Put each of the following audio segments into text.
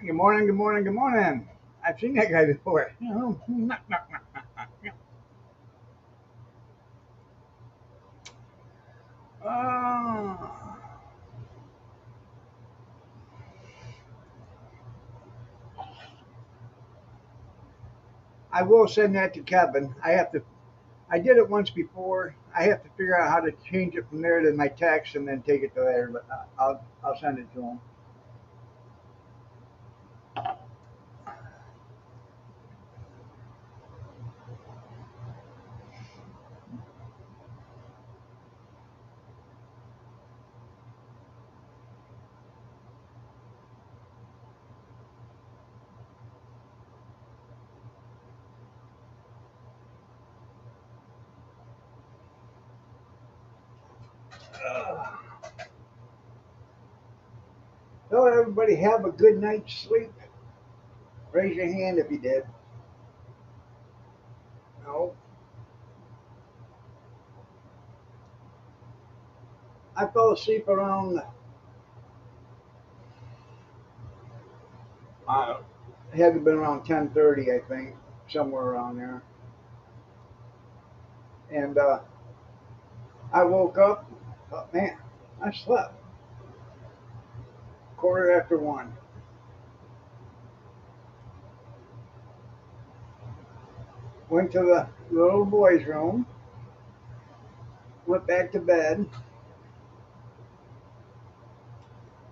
Good morning, good morning, good morning. I've seen that guy before. Uh, I will send that to Kevin. I did it once before. I have to figure out how to change it from there to my text and then take it to there, but I'll send it to him. So everybody have a good night's sleep. Raise your hand if you did. No, I fell asleep around. It had to have been around 10:30, I think, somewhere around there. And I woke up. Oh, man, I slept. Quarter after one. Went to the little boy's room. Went back to bed.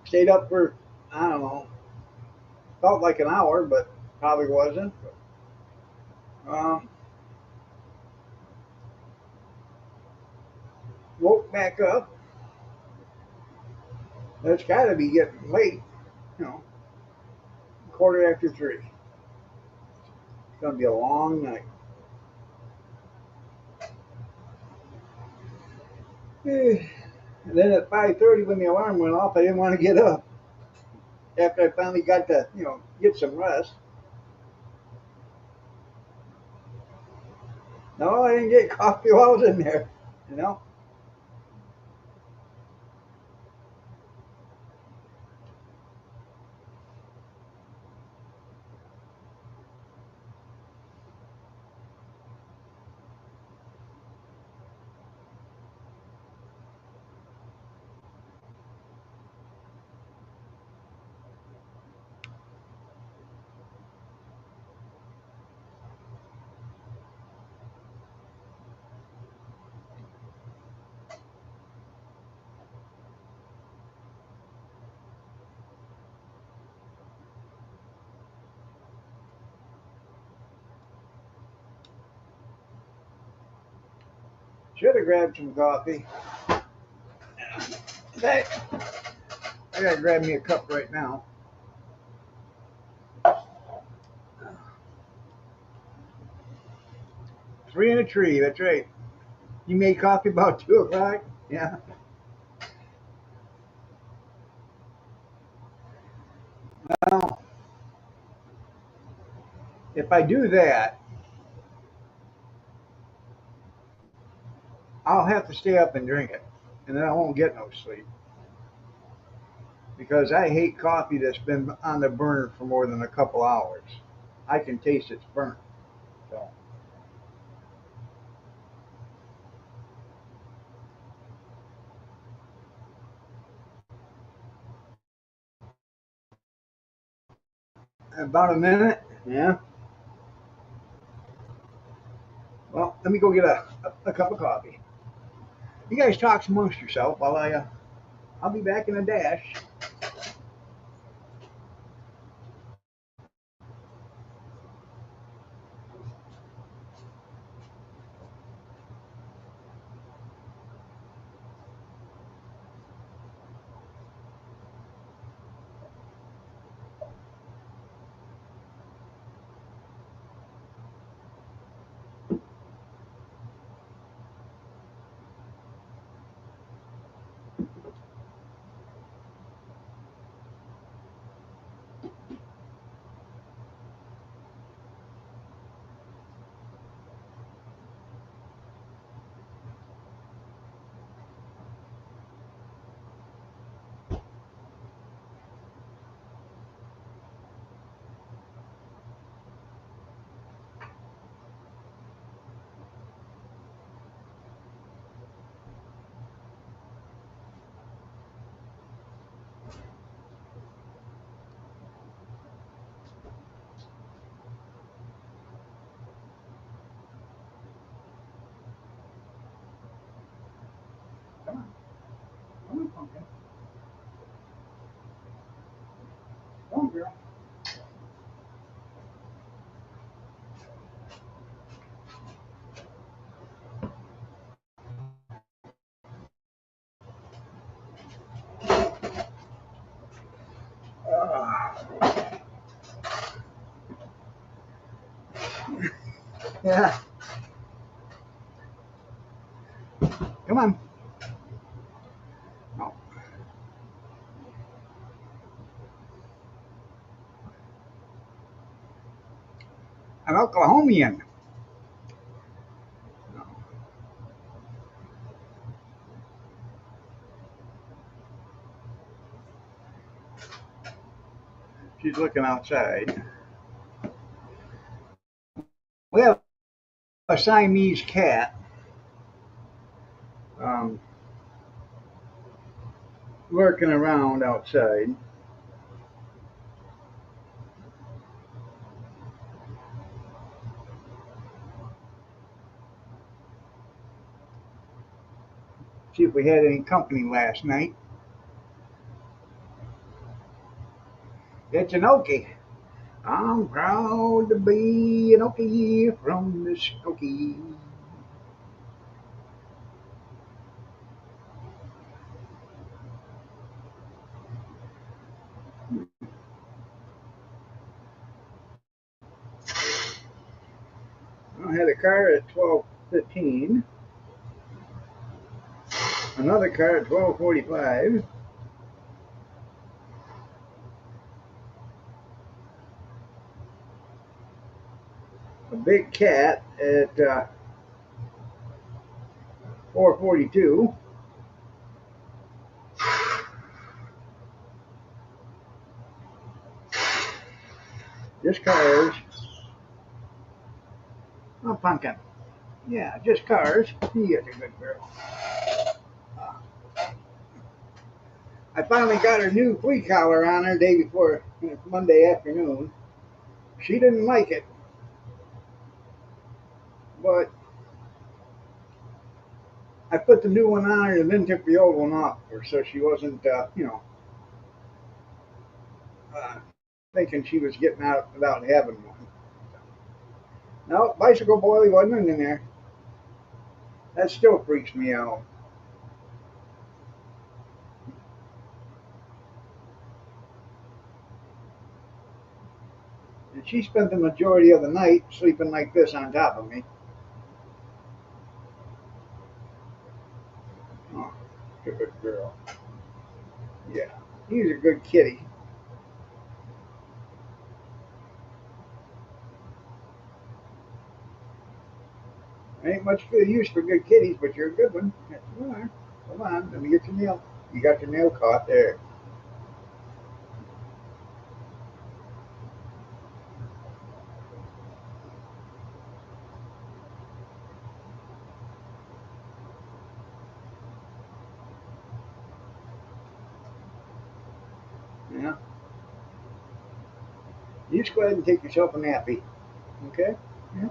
Stayed up for, I don't know, felt like an hour, but probably wasn't. Um, Woke back up. It's got to be getting late, you know, quarter after three. It's going to be a long night. And then at 5:30, when the alarm went off, I didn't want to get up. After I finally got to, get some rest. No, I didn't get coffee while I was in there. You know, should have grabbed some coffee. I gotta grab me a cup right now. Three in a tree. That's right. You made coffee about 2 o'clock. Yeah. Well, if I do that, I'll have to stay up and drink it, and then I won't get no sleep because I hate coffee that's been on the burner for more than a couple hours. I can taste it's burnt. So about a minute. Yeah. Well, let me go get a cup of coffee. You guys talk amongst yourself while I'll be back in a dash. Yeah. Come on. No. An Oklahomian. No. She's looking outside. We have a Siamese cat. Um, Lurking around outside. See if we had any company last night. It's an Okie. I'm proud to be an Okie from the Skokie. I had a car at 12:15, another car at 12:45, a big cat at 4:42. Just cars. Oh, pumpkin. Yeah, just cars. You're a good girl. I finally got her new flea collar on her day before Monday afternoon. She didn't like it, but I put the new one on her and then took the old one off her, so she wasn't, uh, thinking she was getting out without having one. No, bicycle boy wasn't in there. That still freaks me out. And she spent the majority of the night sleeping like this on top of me. Oh, good girl. Yeah, he's a good kitty. Ain't much good use for good kitties, but you're a good one. Yes, you are. Come on, let me get your nail. You got your nail caught there. Yeah. You just go ahead and take yourself a nappy. Okay? Yeah.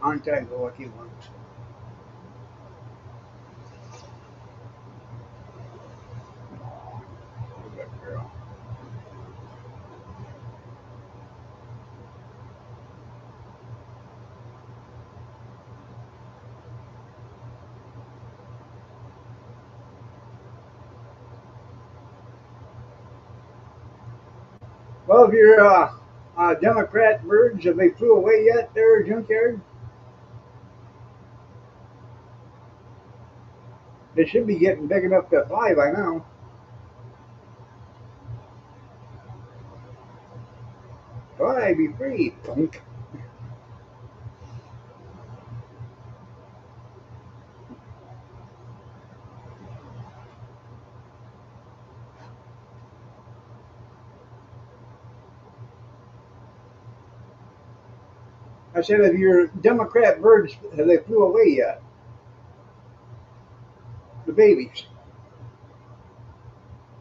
Aren't I the lucky one? Good girl. Well, if your Democrat birds, have they flew away yet there, junkyard? They should be getting big enough to fly by now. Fly, be free. Punk. I said, have your Democrat birds, have they flew away yet? The babies.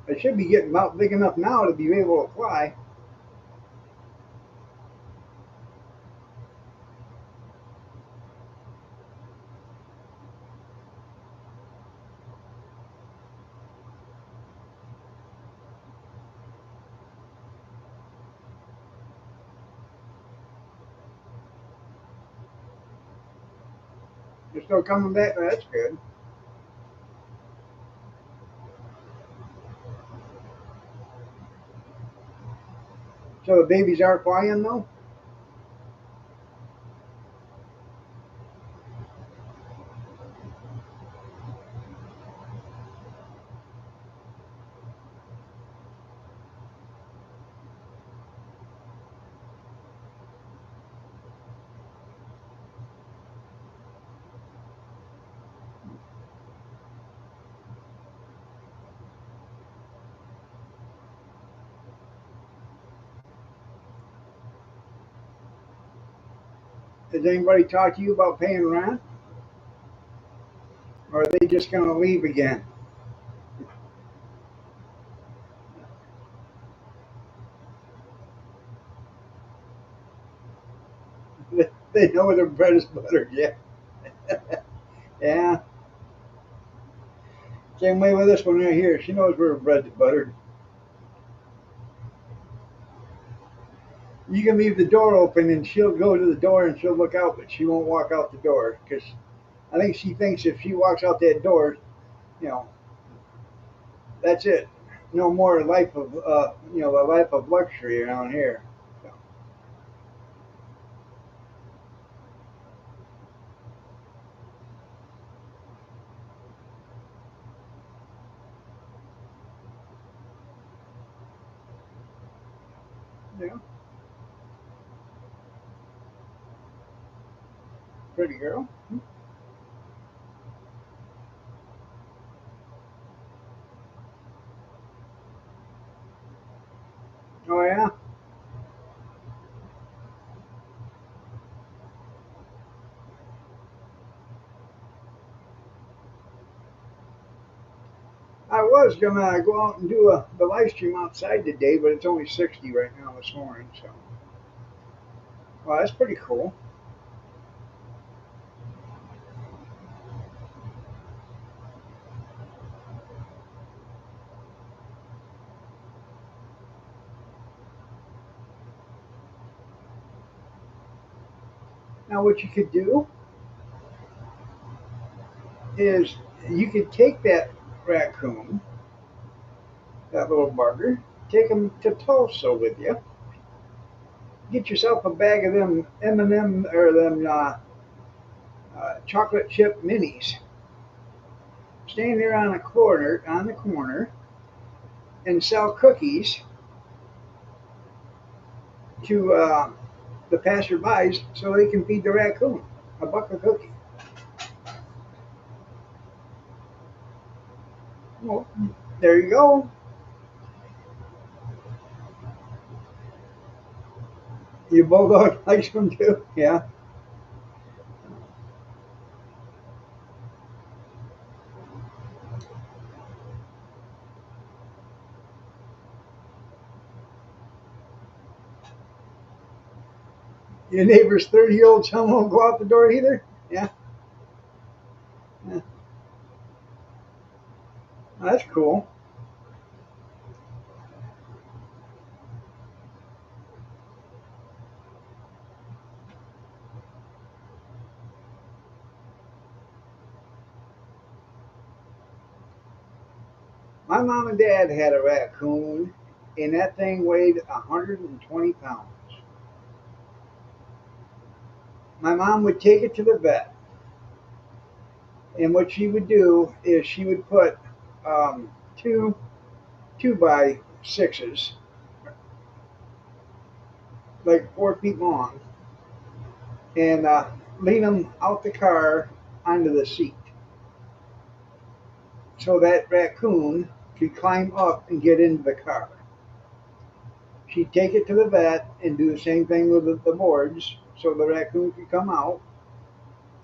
They should be getting about big enough now to be able to fly. They're still coming back. Oh, that's good. So the babies are flying though. Has anybody talked to you about paying rent, or are they just going to leave again? They know their bread is buttered. Yeah, yeah. Same way with this one right here. She knows where her bread's buttered. You can leave the door open, and she'll go to the door and she'll look out, but she won't walk out the door because I think she thinks if she walks out that door, you know, that's it. No more life of the life of luxury around here. So, yeah, pretty girl. Oh yeah, I was gonna go out and do the live stream outside today, but it's only 60 right now this morning. So, well, that's pretty cool. Now, what you could do is you could take that raccoon, that little bugger, take him to Tulsa with you. Get yourself a bag of them M&M or them chocolate chip minis. Stand there on the corner, and sell cookies to the passerbys so they can feed the raccoon a buck of cookie. Well, there you go. Your bulldog likes them too. Yeah. Your neighbor's 30-year-old son won't go out the door either. Yeah. Yeah. That's cool. My mom and dad had a raccoon, and that thing weighed 120 pounds. My mom would take it to the vet, and what she would do is she would put two 2x6s, like 4 feet long, and lean them out the car onto the seat so that raccoon could climb up and get into the car. She'd take it to the vet and do the same thing with the boards so the raccoon could come out,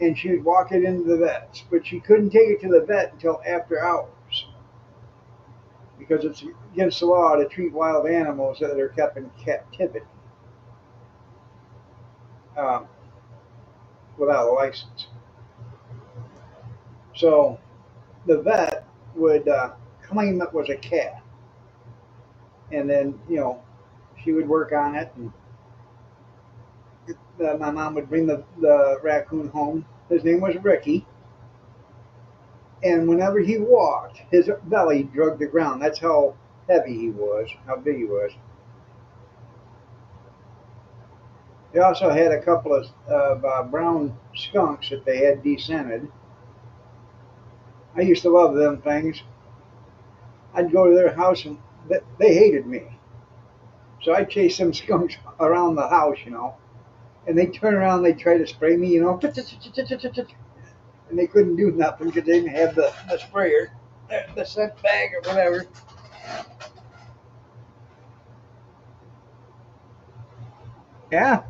and she'd walk it into the vets. But she couldn't take it to the vet until after hours because it's against the law to treat wild animals that are kept in captivity um, without a license. So the vet would claim it was a cat, and then she would work on it, and my mom would bring the raccoon home, His name was Ricky. And whenever he walked, his belly drug the ground. That's how heavy he was, how big he was. They also had a couple of brown skunks that they had descented. I used to love them things. I'd go to their house and they hated me. So I'd chase some skunks around the house, and they'd turn around and they'd try to spray me, and they couldn't do nothing because they didn't have the sprayer, the scent bag or whatever. Yeah,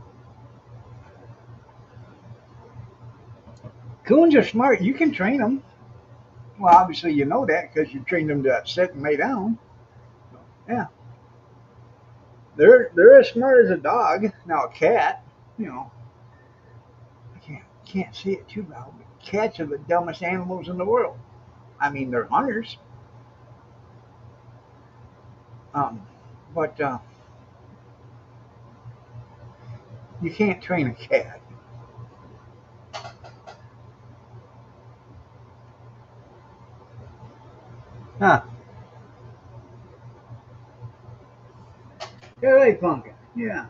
coons are smart. You can train them. Well, obviously you know that because you trained them to sit and lay down. Yeah, they're as smart as a dog. Now a cat, you know, I can't see it too well, but cats are the dumbest animals in the world. I mean, they're hunters, um, but you can't train a cat. Huh? Yeah, they pumpkin. Yeah,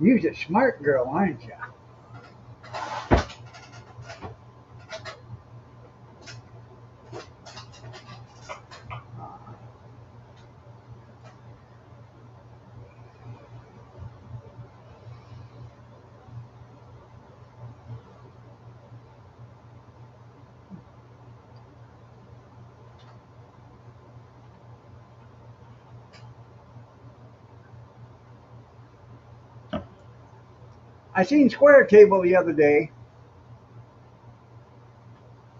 you're a smart girl, aren't you? I seen Square Table the other day.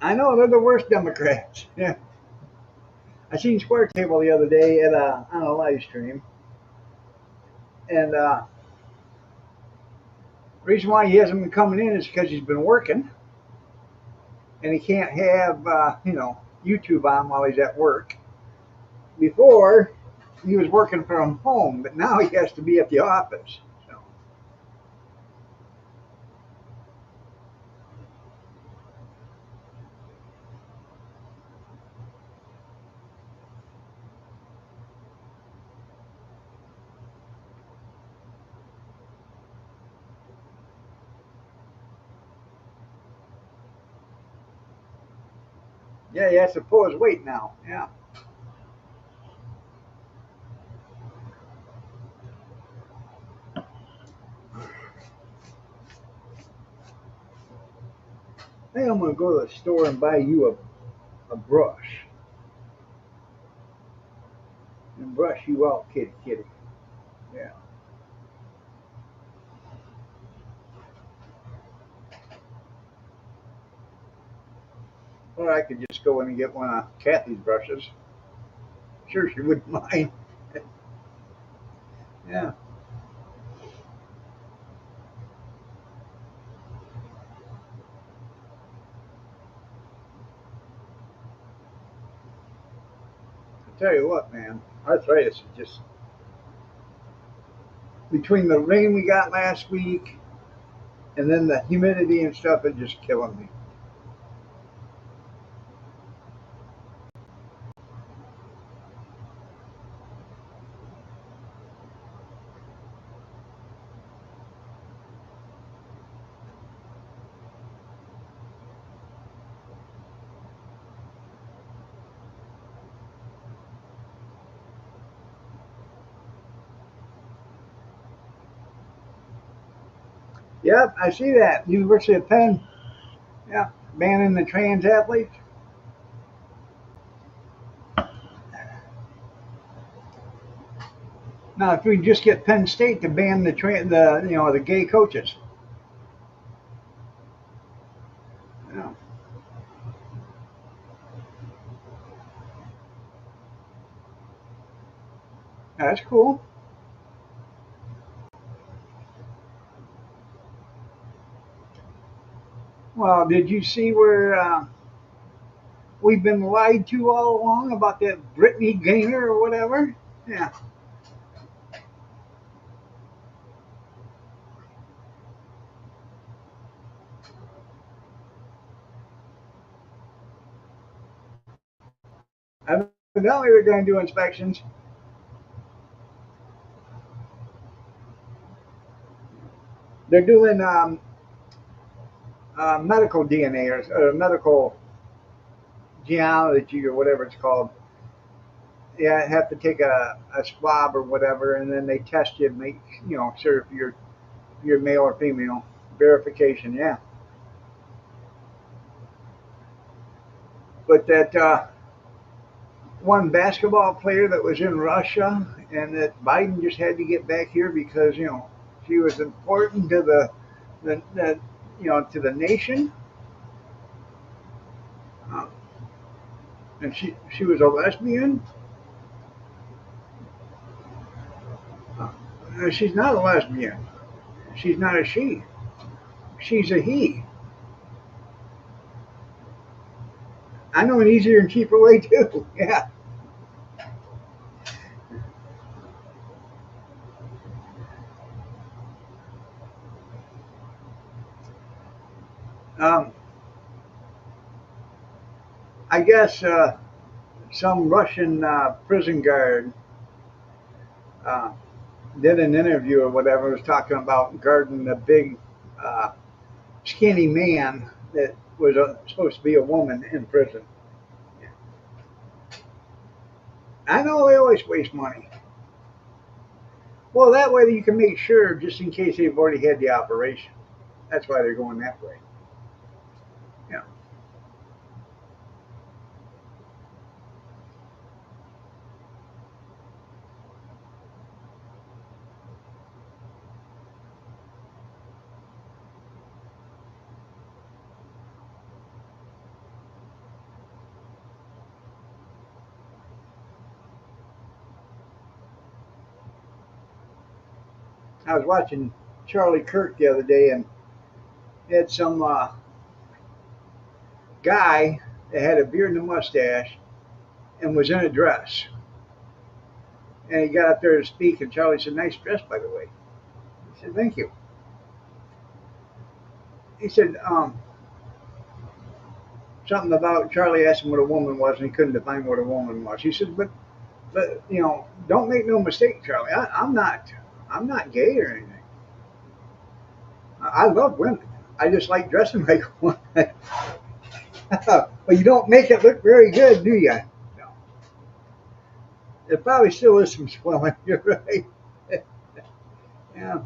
I know they're the worst Democrats. Yeah, I seen Square Table the other day at on a live stream, and the reason why he hasn't been coming in is because he's been working, and he can't have YouTube on while he's at work. Before, he was working from home, but now he has to be at the office. So yeah, he has to pull his weight now. Yeah, I think I'm gonna go to the store and buy you a brush and brush you out, kitty, kitty. Yeah. Or I could just go in and get one of Kathy's brushes. Sure, she wouldn't mind. Yeah. I tell you what, man, arthritis is just between the rain we got last week and then the humidity and stuff is just killing me. Yep, I see that. University of Penn, yeah, banning the trans athletes. Now, if we just get Penn State to ban the gay coaches, yeah, that's cool. Well, did you see where we've been lied to all along about that Brittany Gaynor or whatever? Yeah, Evidently, they're going to do inspections. They're doing medical DNA or medical geology or whatever it's called. Yeah, have to take a swab or whatever, and then they test you, make sure if you're male or female. Verification, yeah. But that one basketball player that was in Russia, and that Biden just had to get back here because she was important to the to the nation, uh, and she was a lesbian. She's not a lesbian. She's not a she. She's a he. I know an easier and cheaper way too. Yeah. Um, I guess some Russian prison guard uh, did an interview or whatever, was talking about guarding a big, uh, skinny man that was supposed to be a woman in prison. I know they always waste money. Well, that way you can make sure, just in case they've already had the operation. That's why they're going that way. Yeah. I was watching Charlie Kirk the other day, and had some guy that had a beard and a mustache and was in a dress. And he got up there to speak, and Charlie said, "Nice dress, by the way." He said, "Thank you." He said, something about Charlie asked him what a woman was, and he couldn't define what a woman was. He said, but don't make no mistake, Charlie. I'm not gay or anything. I love women. I just like dressing like one. Well, you don't make it look very good, do you? No. There probably still is some swelling. You're right. Yeah.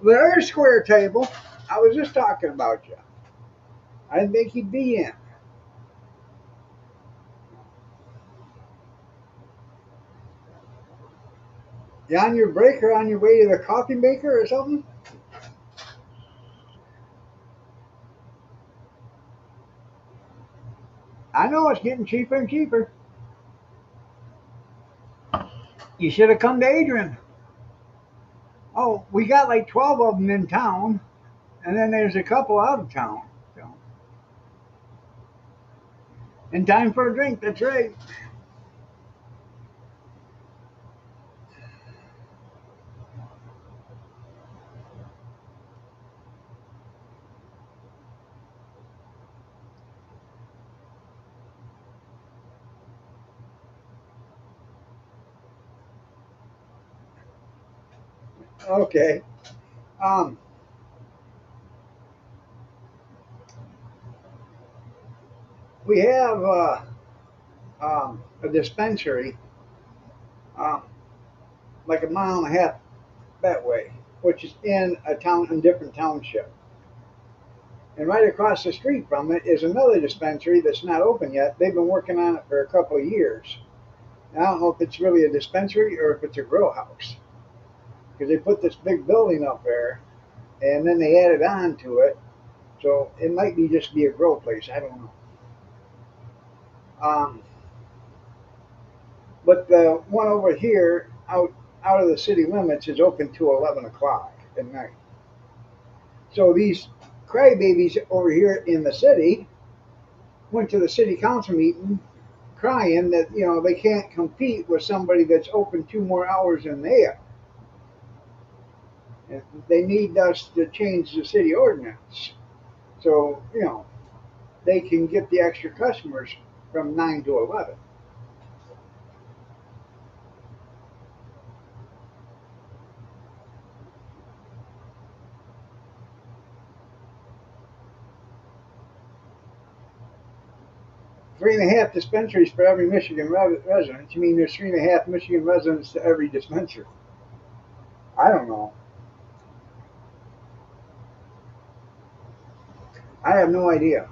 There's square table. I was just talking about you. I didn't think you'd be in. You on your break or on your way to the coffee maker or something? I know it's getting cheaper and cheaper. You should have come to Adrian. Oh, we got like 12 of them in town, and then there's a couple out of town. So, in time for a drink, that's right. Okay. Um, we have a dispensary um, like a mile and a half that way, which is in a town, in different township. And right across the street from it is another dispensary that's not open yet. They've been working on it for a couple of years. And I don't know if it's really a dispensary or if it's a grow house, because they put this big building up there and then they added on to it. So it might be just be a grow place. I don't know. Um, but the one over here out of the city limits is open to 11 o'clock at night. So these crybabies over here in the city went to the city council meeting crying that they can't compete with somebody that's open 2 more hours than they are. And they need us to change the city ordinance so they can get the extra customers from 9 to 11. 3.5 dispensaries for every Michigan resident. You mean there's 3.5 Michigan residents to every dispensary? I don't know. I have no idea.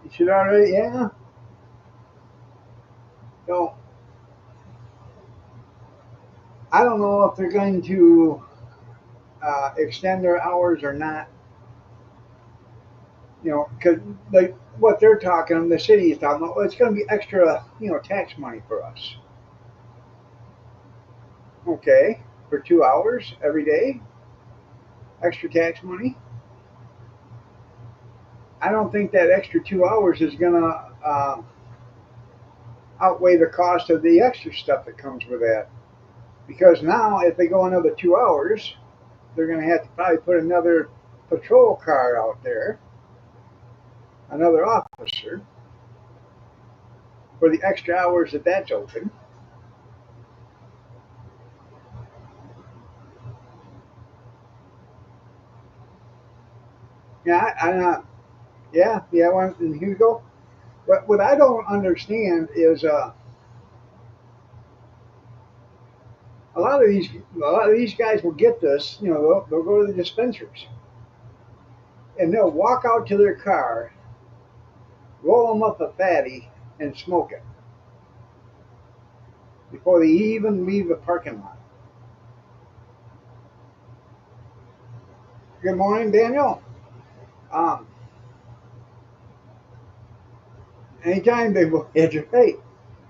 You should already, yeah. No, I don't know if they're going to extend their hours or not. Because like what they're talking, the city is talking about, well, it's going to be extra, tax money for us. Okay, for 2 hours every day, extra tax money. I don't think that extra 2 hours is going to outweigh the cost of the extra stuff that comes with that. Because now, if they go another 2 hours, they're going to have to probably put another patrol car out there, another officer, for the extra hours that that's open. Yeah, yeah. And here you go. What I don't understand is a lot of these guys will get this. They'll go to the dispensaries and they'll walk out to their car, roll them up a fatty, and smoke it before they even leave the parking lot. Good morning, Daniel. Um, Anytime they will educate,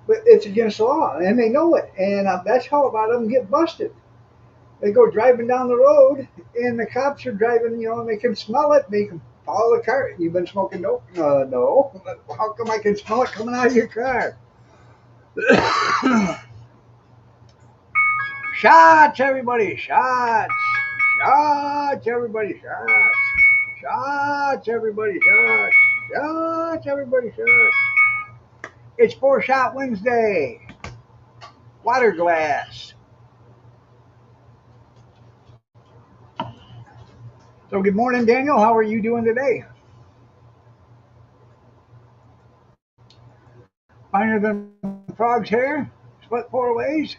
but it's against the law, and they know it, and that's how a lot of them get busted. They go driving down the road, and the cops are driving, and they can smell it. They can follow the car. You've been smoking dope? No. How come I can smell it coming out of your car? Shots, everybody! Shots! Shots, everybody! Shots! Shots, everybody! Shots! Shots, everybody! Shots! It's 4 Shot Wednesday. Water glass. So good morning, Daniel. How are you doing today? Finer than frog's hair? Split 4 ways?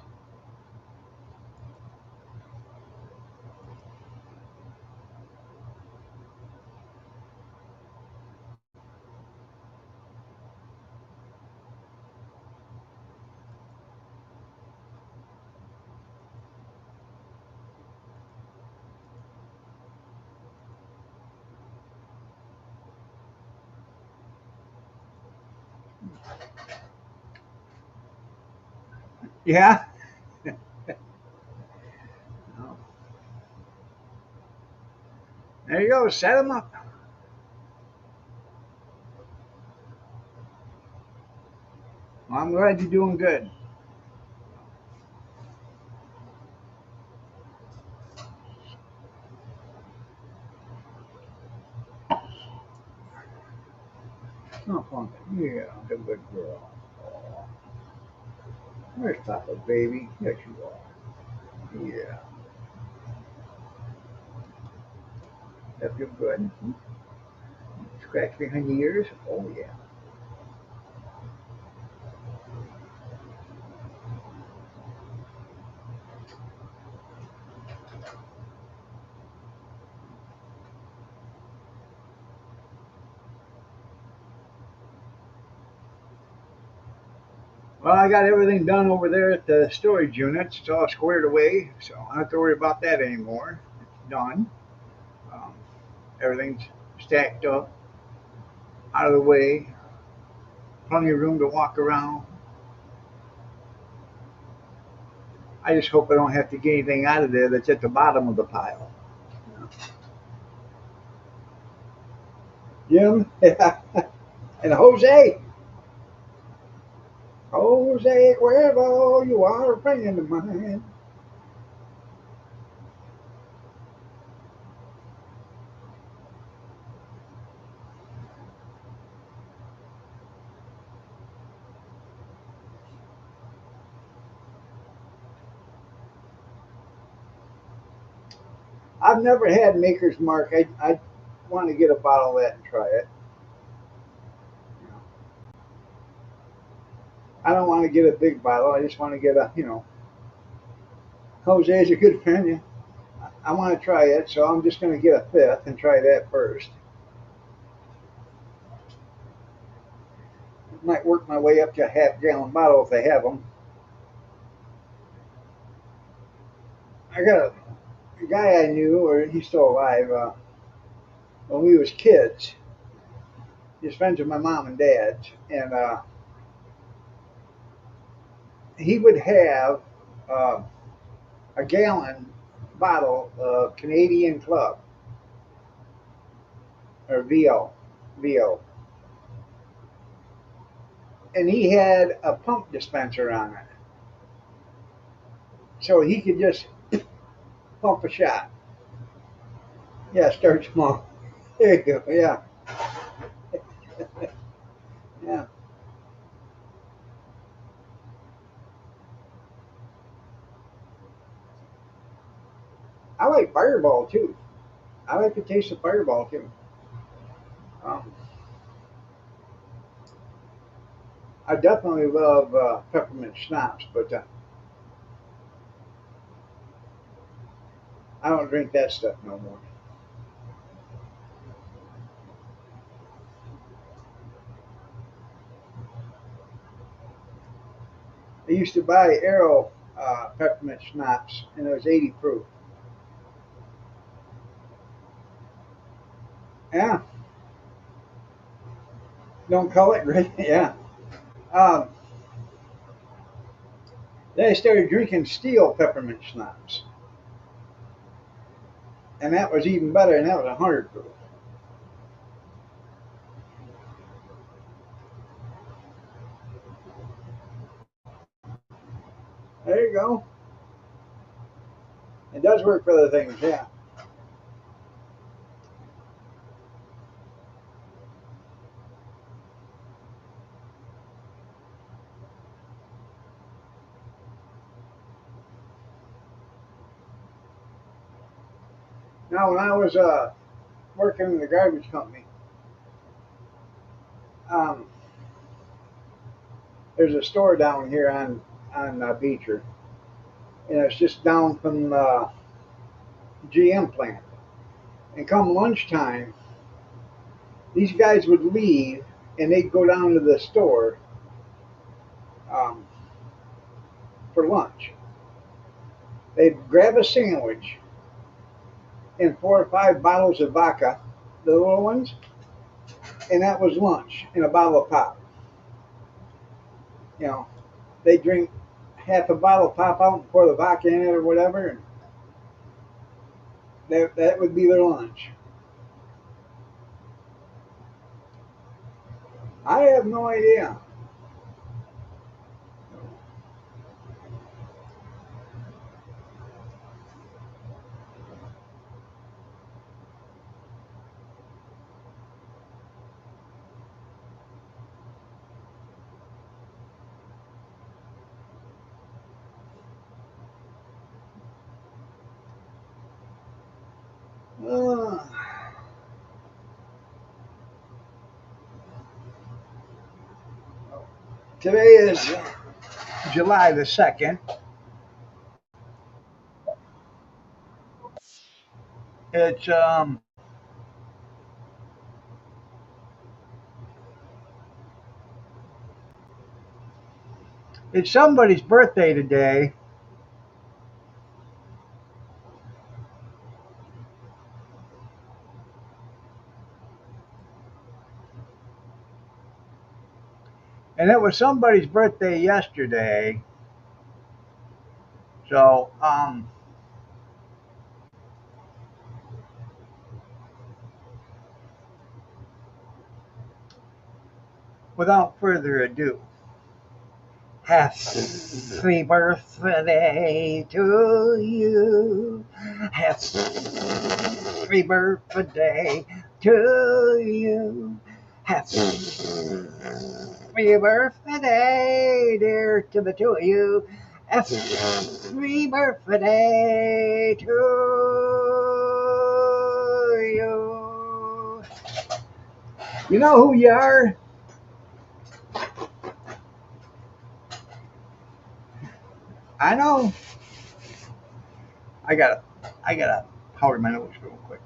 Yeah. There you go. Set them up. Well, I'm glad you're doing good. Oh, fun. Yeah, good, good girl. Oh, where's Papa, baby? Yes, you are. Yeah, that feel good. Scratch behind the ears. Oh, yeah. Well, I got everything done over there at the storage unit. It's all squared away, so I don't have to worry about that anymore. It's done. Um, Everything's stacked up. out of the way, plenty of room to walk around. I just hope I don't have to get anything out of there that's at the bottom of the pile. Jim, yeah. And Jose, Jose Cuervo, you are a friend of mine. I've never had Maker's Mark. I want to get a bottle of that and try it. I don't want to get a big bottle. I just want to get Jose's a good friend. Yeah. I want to try it, so I'm just going to get a fifth and try that first. Might work my way up to a half-gallon bottle if they have them. I got a guy I knew, or he's still alive, when we was kids. He's friends with my mom and dad, and he would have uh, a gallon bottle of Canadian Club or VO, and he had a pump dispenser on it, so he could just pump a shot. Yeah, start small. There you go. Yeah, yeah. I like Fireball too. I like the taste of Fireball too. Um, I definitely love peppermint schnapps, but I don't drink that stuff no more. I used to buy Arrow peppermint schnapps, and it was 80 proof. Yeah, don't call it great. Yeah. Um, then I started drinking steel peppermint schnapps, and that was even better, and that was 100 proof. There you go. It does work for other things, yeah. Now, when I was working in the garbage company, um, there's a store down here on Beecher, and it's just down from the GM plant. And come lunchtime, these guys would leave, and they'd go down to the store um, for lunch. They'd grab a sandwich and 4 or 5 bottles of vodka, the little ones, and that was lunch in a bottle of pop. You know, they drink half a bottle of pop out and pour the vodka in it or whatever, and that would be their lunch. I have no idea. Uh, Today is July the 2nd. It's it's somebody's birthday today. and it was somebody's birthday yesterday. So, without further ado, happy birthday to you. Happy birthday to you. Happy birthday, dear, to the two of you. Happy birthday to you. You know who you are? I know. I gotta powder my nose real quick.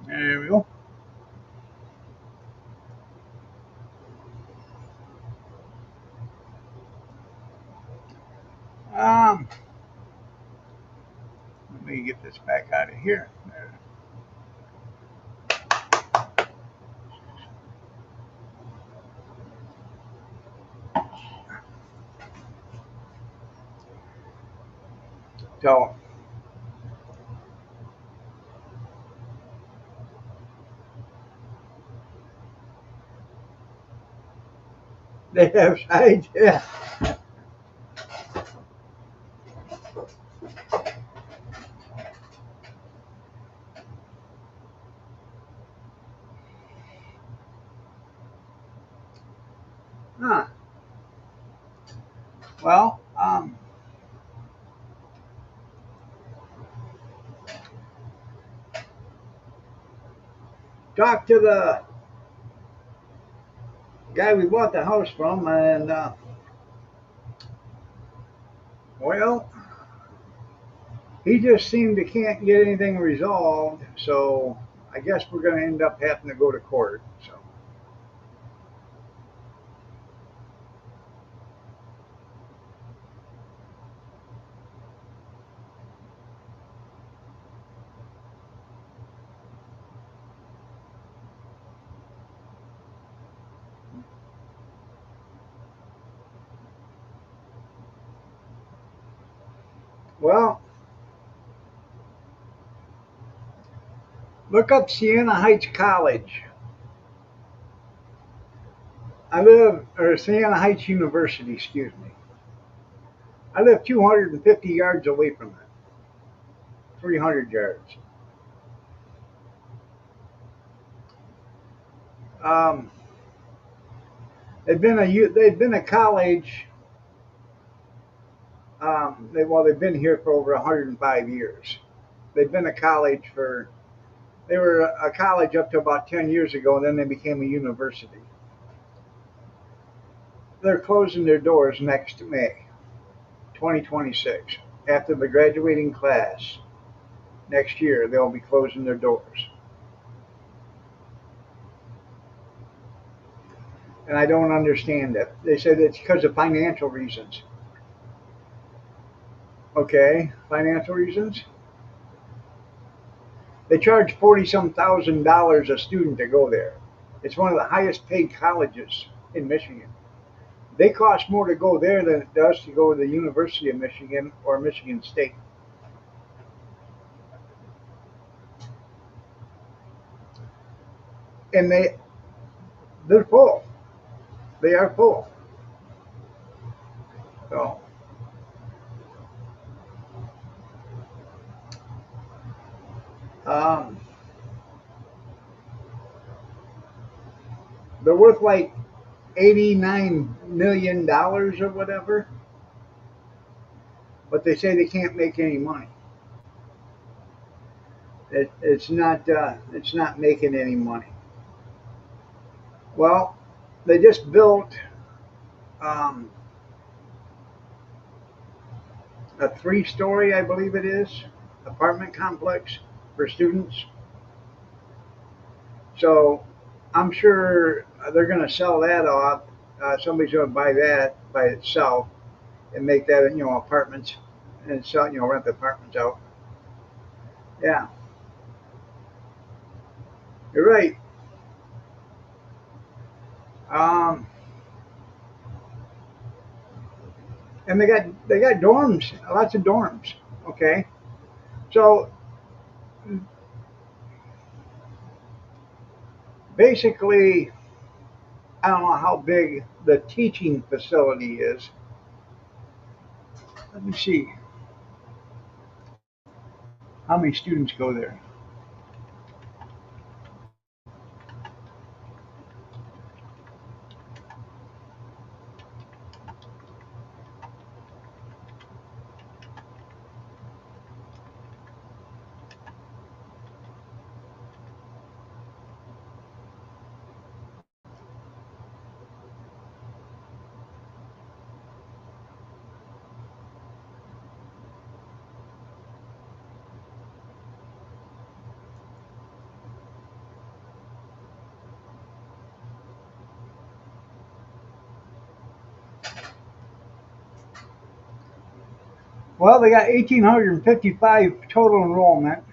There we go. Um, Let me get this back out of here. So they have sides. Yeah. Huh. Well, talked to the guy we bought the house from, and well, he just seemed to can't get anything resolved. So I guess we're going to end up having to go to court. So, well, look up Siena Heights College. Or Siena Heights University, excuse me. I live 250 yards away from it, 300 yards. Um, they've been a college. They've been here for over 105 years. They've been a college for They were a college up to about 10 years ago, and then they became a university. They're closing their doors next May, 2026. After the graduating class next year, they'll be closing their doors. And I don't understand it. They said it's because of financial reasons. Okay, financial reasons. They charge 40 some $1,000 a student to go there. It's one of the highest paid colleges in Michigan. They cost more to go there than it does to go to the University of Michigan or Michigan State. And they're full. They are full. So um, they're worth like $89 million or whatever, but they say they can't make any money. It's not making any money. Well, they just built um, a 3-story, I believe it is, apartment complex for students. So I'm sure they're going to sell that off. Somebody's going to buy that by itself and make that, apartments and sell, rent the apartments out. Yeah, you're right. Um, and they got dorms, lots of dorms. Okay, so basically, I don't know how big the teaching facility is. Let me see how many students go there. Well, they got 1,855 total enrollment.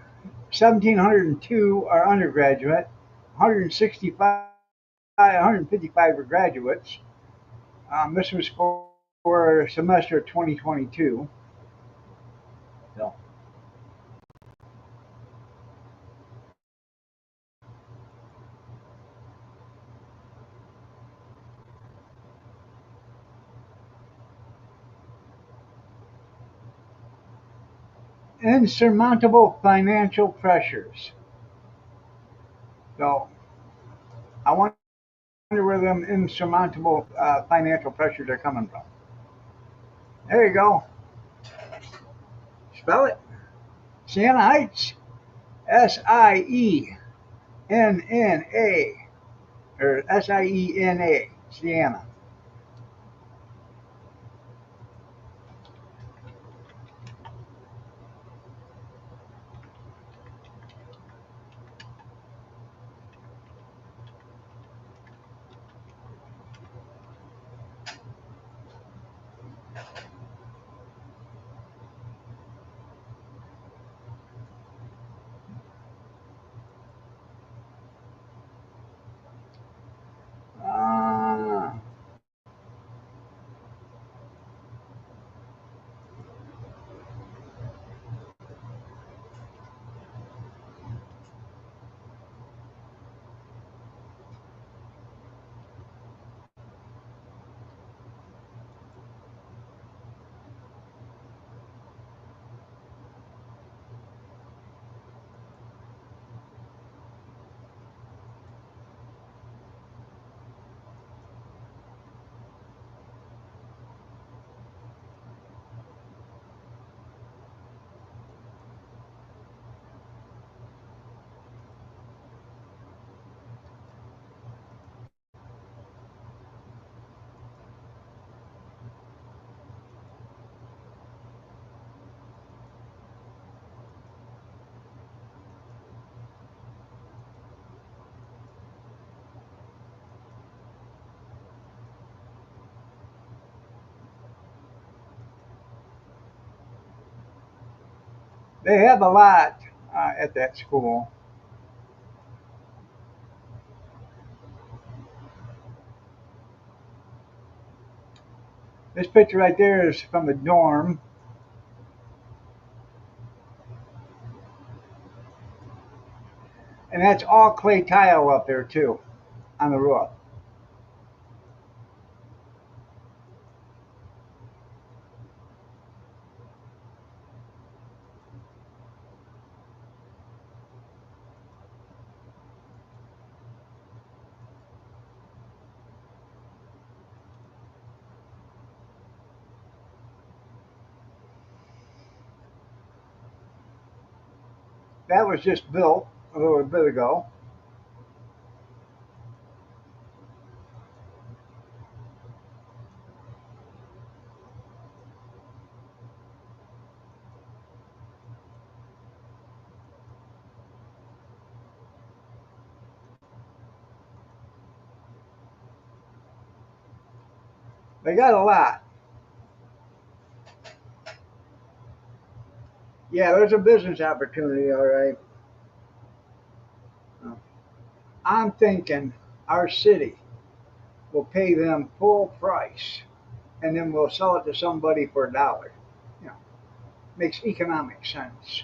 1,702 are undergraduate. 165, 155 are graduates. This was for semester 2022. So, insurmountable financial pressures. So, I wonder where them insurmountable financial pressures are coming from. There you go. Spell it. Siena Heights. Sienna. Or Siena. Sienna. Ah. They have a lot at that school. This picture right there is from a dorm, and that's all clay tile up there too on the roof. That was just built a little bit ago. They got a lot. Yeah, there's a business opportunity, all right. I'm thinking our city will pay them full price, and then we'll sell it to somebody for a dollar. You know, makes economic sense.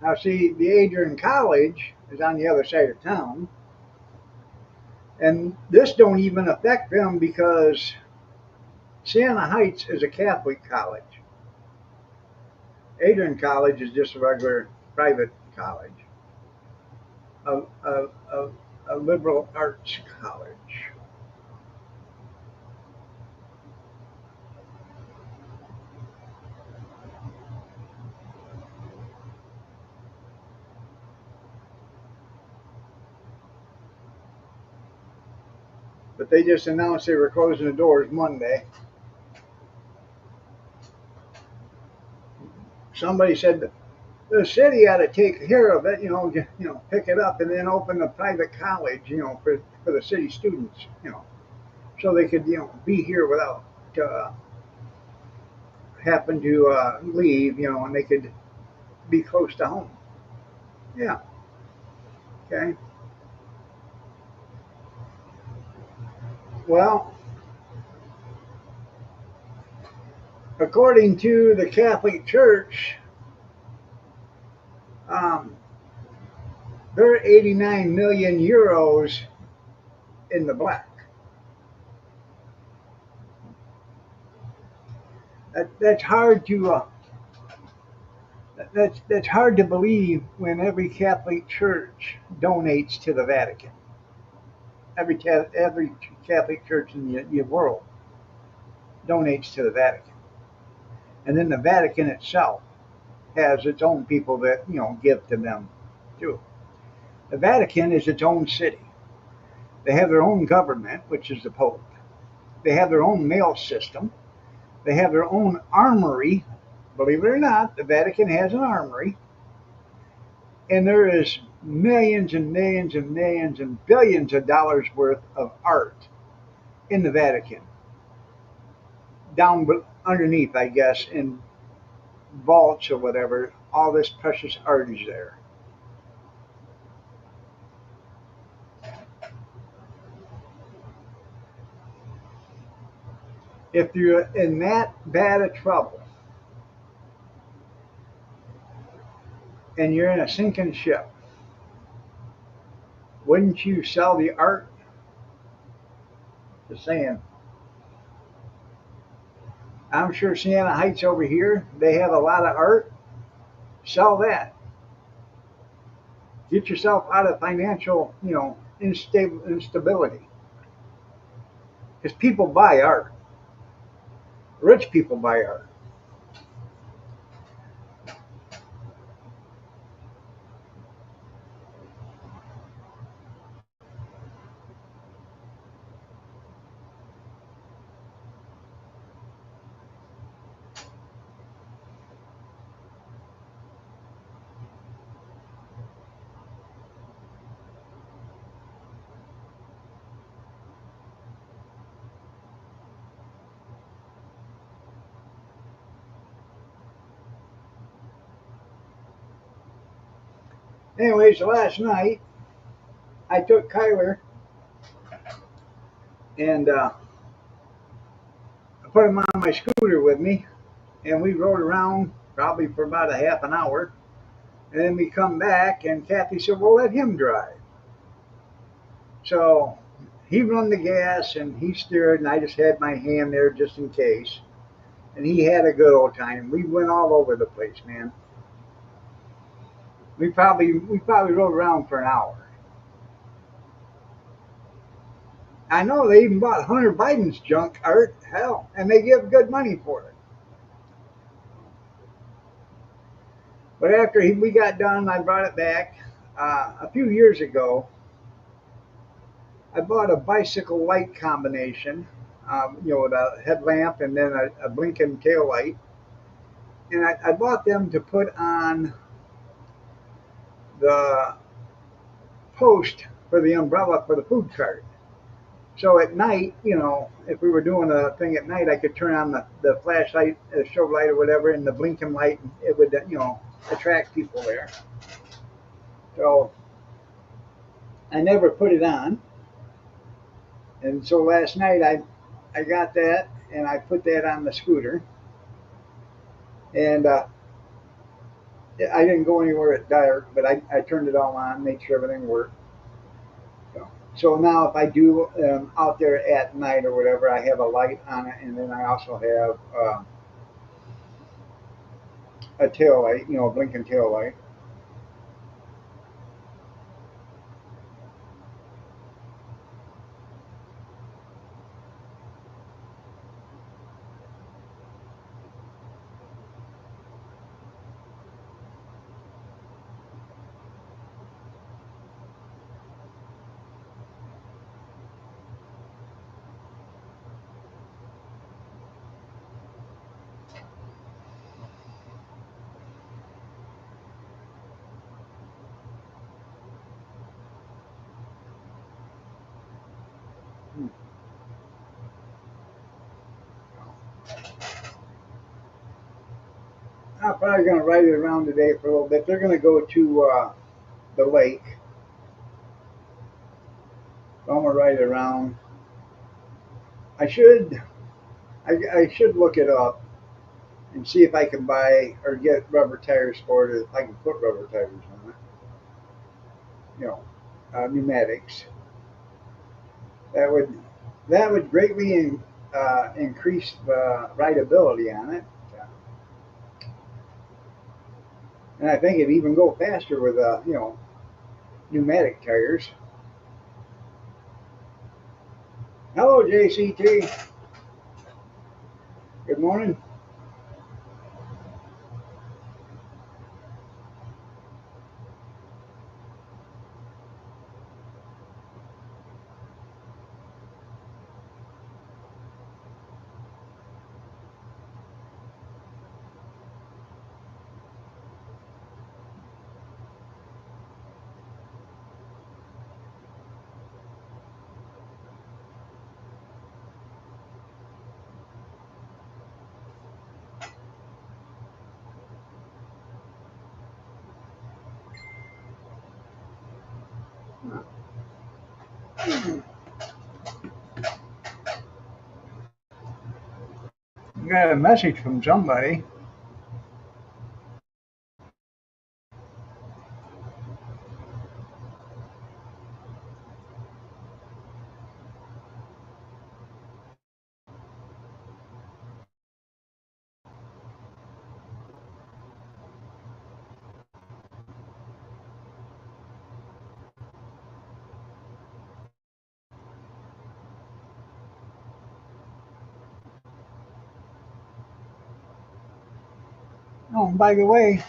Now, see, the Adrian College is on the other side of town, and this don't even affect them because Siena Heights is a Catholic college. Adrian College is just a regular private college, a, a, a, a liberal arts college. But they just announced they were closing the doors Monday. Somebody said that the city ought to take care of it, pick it up and then open a private college, for the city students, so they could, be here without uh, having to leave, and they could be close to home. Yeah. Okay. Well, according to the Catholic Church, um, they're 89 million euros in the black. That's hard to that's hard to believe when every Catholic church donates to the Vatican. Every Catholic church in the world donates to the Vatican, and then the Vatican itself has its own people that give to them too. The Vatican is its own city. They have their own government, which is the Pope. They have their own mail system. They have their own armory. Believe it or not, the Vatican has an armory, and there is millions and millions and millions and billions of dollars worth of art in the Vatican, down underneath, I guess, in vaults or whatever. All this precious art is there. If you're in that bad of trouble and you're in a sinking ship, wouldn't you sell the art? Just saying. I'm sure Siena Heights over here, they have a lot of art. Sell that. Get yourself out of financial, instability. Because people buy art. Rich people buy art. Anyways, last night I took Kyler and I put him on my scooter with me, and we rode around probably for about a half an hour. And then we come back, and Kathy said, "Well, let him drive." So he run the gas and he steered, and I just had my hand there just in case. And he had a good old time. We went all over the place, man. We probably rode around for an hour. I know they even bought Hunter Biden's junk art, hell, and they give good money for it. But after we got done, I brought it back. A few years ago, I bought a bicycle light combination, with a headlamp and then a blinking tail light. And I bought them to put on the post for the umbrella for the food cart. So at night, if we were doing a thing at night, I could turn on the flashlight, the show light or whatever, and the blinking light, and it would, attract people there. So I never put it on. And so last night I got that and I put that on the scooter. And I didn't go anywhere at dark, but I turned it all on, made sure everything worked. So now if I do out there at night or whatever, I have a light on it, and then I also have a tail light, a blinking tail light. Hmm. I'm probably going to ride it around today for a little bit. They're going to go to the lake. So I'm going to ride it around. I should I should look it up and see if I can buy or get rubber tires for it. If I can put rubber tires on it, you know, pneumatics. That would that would greatly increase the rideability on it, and I think it'd even go faster with pneumatic tires. Hello, JCT. Good morning. I got a message from somebody. Oh, and by the way,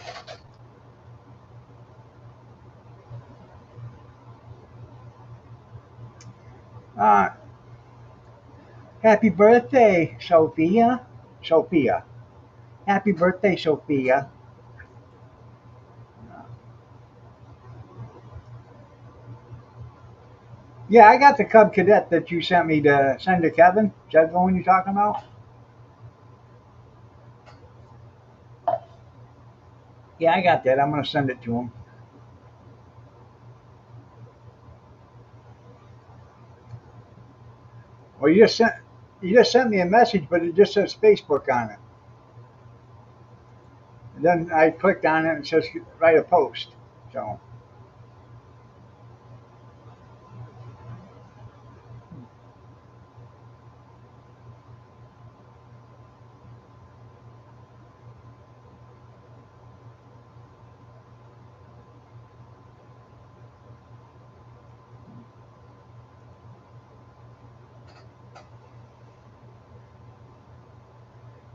uh, happy birthday, Sophia. Sophia. Happy birthday, Sophia. Yeah, I got the Cub Cadet that you sent me to send to Kevin. Is that the one you're talking about? Yeah, I got that. I'm going to send it to him. Well, you just sent me a message, but it just says Facebook on it. And then I clicked on it and it says write a post. So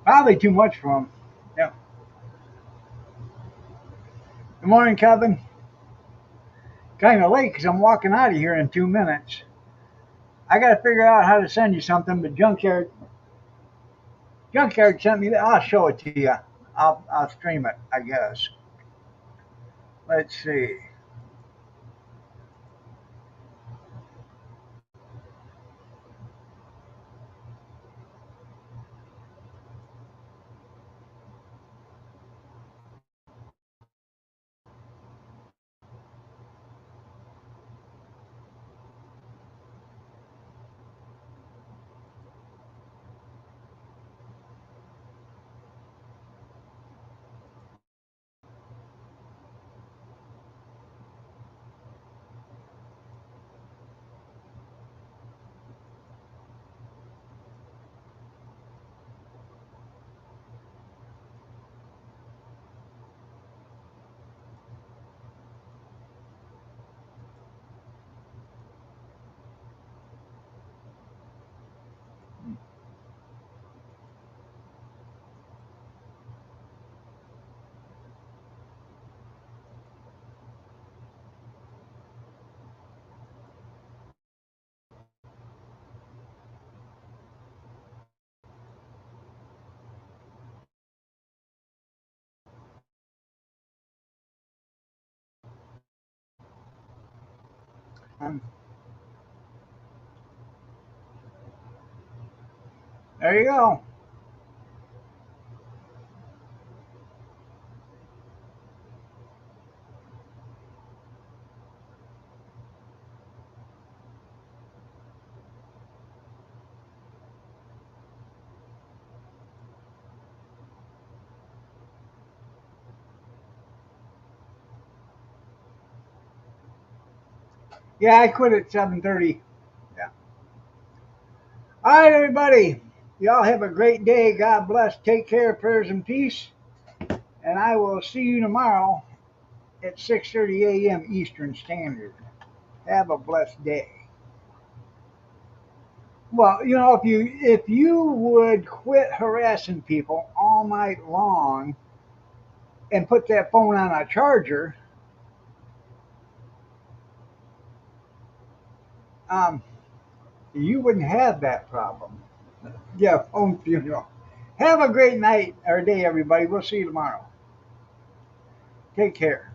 probably too much for him. Yeah. Good morning, Kevin. Kind of late because I'm walking out of here in 2 minutes. I got to figure out how to send you something, but Junkyard sent me that. I'll show it to you. I'll stream it, I guess. Let's see. Um, there you go. Yeah, I quit at 7:30. Yeah. All right, everybody. Y'all have a great day. God bless. Take care. Prayers and peace. And I will see you tomorrow at 6:30 a.m. Eastern Standard. Have a blessed day. Well, if you would quit harassing people all night long and put that phone on a charger, um, you wouldn't have that problem. Yeah, phone funeral. Have a great night or day, everybody. We'll see you tomorrow. Take care.